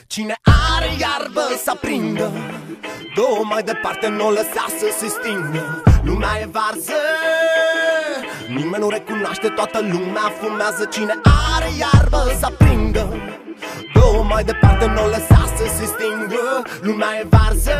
Cine are iarbă să aprindă, două mai departe n-o lăsa să se stingă. Lumea e varză, nimeni nu recunoaște, toată lumea fumează. Cine are iarbă să aprindă, două mai departe n-o lăsa să se stingă. Lumea e varză,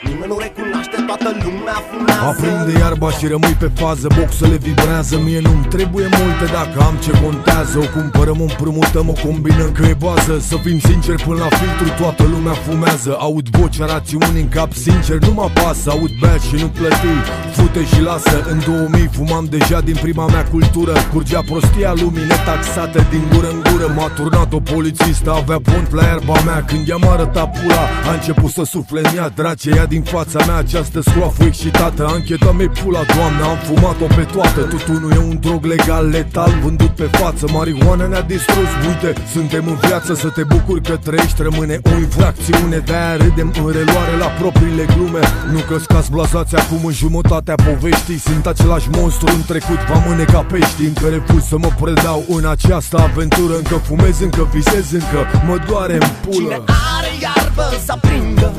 nimeni nu recunoaște, toată lumea fumează. Aprinde iarba și rămâi pe fază, boxele vibrează. Mie nu-mi trebuie multe dacă am ce contează. O cumpărăm, o împrumutăm, o combinăm că e bază. Să fim sinceri, până la filtru toată lumea fumează. Aud vocea rațiunii în cap, sincer nu mă pasă. Aud bea și nu plăti, fute și lasă. În 2000 fumam deja din prima mea cultură. Curgea prostia lumii netaxată din gură în gură. M-a turnat o polițistă, avea pont la iarba mea. Când i-am arătat pula, a început să sufle în ea. Drace, ia din fața mea această scroafă excitată. Ancheta mea pula, doamne, am fumat-o pe toată. Tutunul e un drog legal, letal, vândut pe față. Marihuana ne-a distrus, uite, suntem în viață. Să te bucuri că trăiești, rămâne o infracțiune. De-aia râdem în reluare la propriile glume. Nu că scați blazați acum în jumătatea poveștii. Sunt același monstru în trecut, v-am mânecat peștii. Încă refuz să mă predau în această aventură. Încă fumez, încă visez, încă mă doare în pulă. Cine are iarbă să aprindă,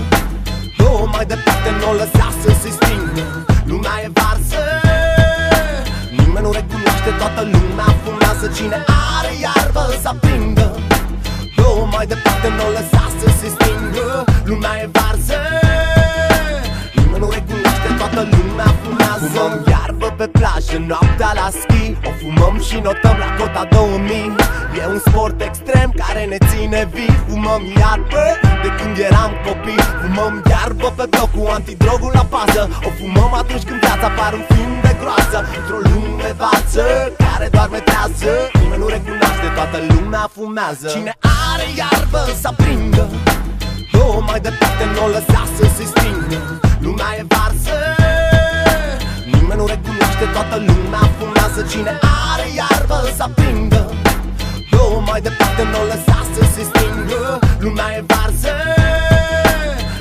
două mai departe n-o lăsa să se stingă. Lumea e varză, nimeni nu recunoaște, toată lumea fumează. Cine are iarbă să aprindă, două mai departe n-o lăsa să se stingă. Lumea e varză, nimeni nu recunoaște, toată lumea fumează. Fumăm iarbă pe plajă, noaptea la schi. O fumăm și notăm la cota 2000. E un sport extrem care ne ține vii. Fumăm iarbă de când eram copii. Fumăm iarbă pe bloc cu antidrogul la pază. O fumăm atunci când viața pare un film de groază. Într-o lume varză care doar metrează, nimeni nu recunoaște, toată lumea fumează. Cine are iarbă să aprindă, două mai departe n-o lăsa să se stingă. Lumea e varză, nimeni nu recunoaște, toată lumea fumează. Cine are iarbă să aprindă, două mai departe n-o lăsa să se stingă. Lumea e varză,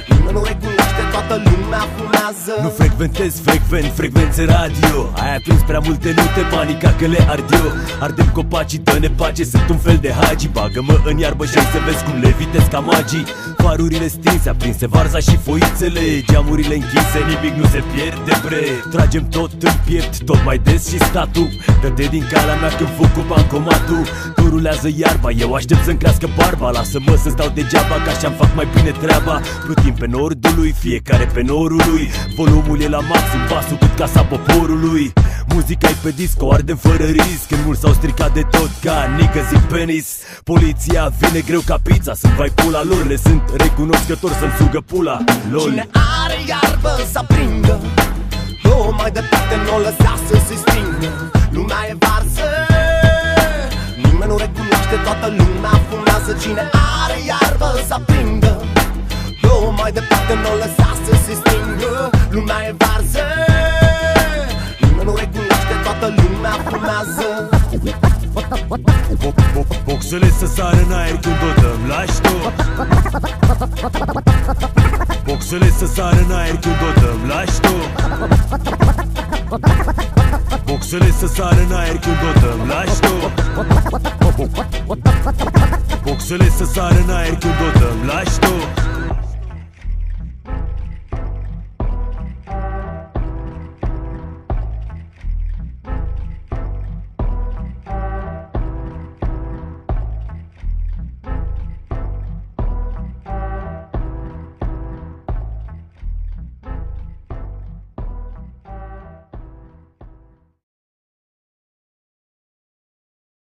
nimeni nu recunoaște, toată lumea fumează. Nu frecventez frecvent frecvențe radio. Ai atins prea multe nute, panica că le ard eu. Ardem copacii, dă-ne pace, sunt un fel de hagi. Bagă-mă în iarbă și să vezi cum le vitez ca magii. Farurile stinse, aprinse varza și foițele. Geamurile închise, nimic nu se pierde, bre. Tragem tot în piept, tot mai des și statul. Dă-te din calea mea când fug cu bancomatul. Tu rulează iarba, eu aștept să-mi crească barba. Lasă-mă să stau degeaba, că așa-mi fac mai bine treaba. Plutim pe nordului, fiecare pe norul lui. Volumul e la maxim, basul cât casa poporului. Muzica-i pe disco, ardem fără risc. Când mulți s-au stricat de tot ca niggas in penis. Poliția vine greu ca pizza, sunt vai pula lor. Le sunt recunoscător să-mi sugă pula, lol. Cine are iarbă să aprindă, două mai departe n-o lăsa să se stingă. Lumea e varză, nimeni nu recunoaște, toată lumea fumează. Cine are iarbă să aprindă, două mai departe n-o lăsa să se stingă. Lumea e varză, nimeni nu recunoaște, toată lumea fumează. Boxele să sară în aer când o dăm la ștop. Boxele să sară în aer când o dăm la ștop. Boxele să sară în aer când o dăm la ștop. Boxele să sară în aer când o dăm la ștop.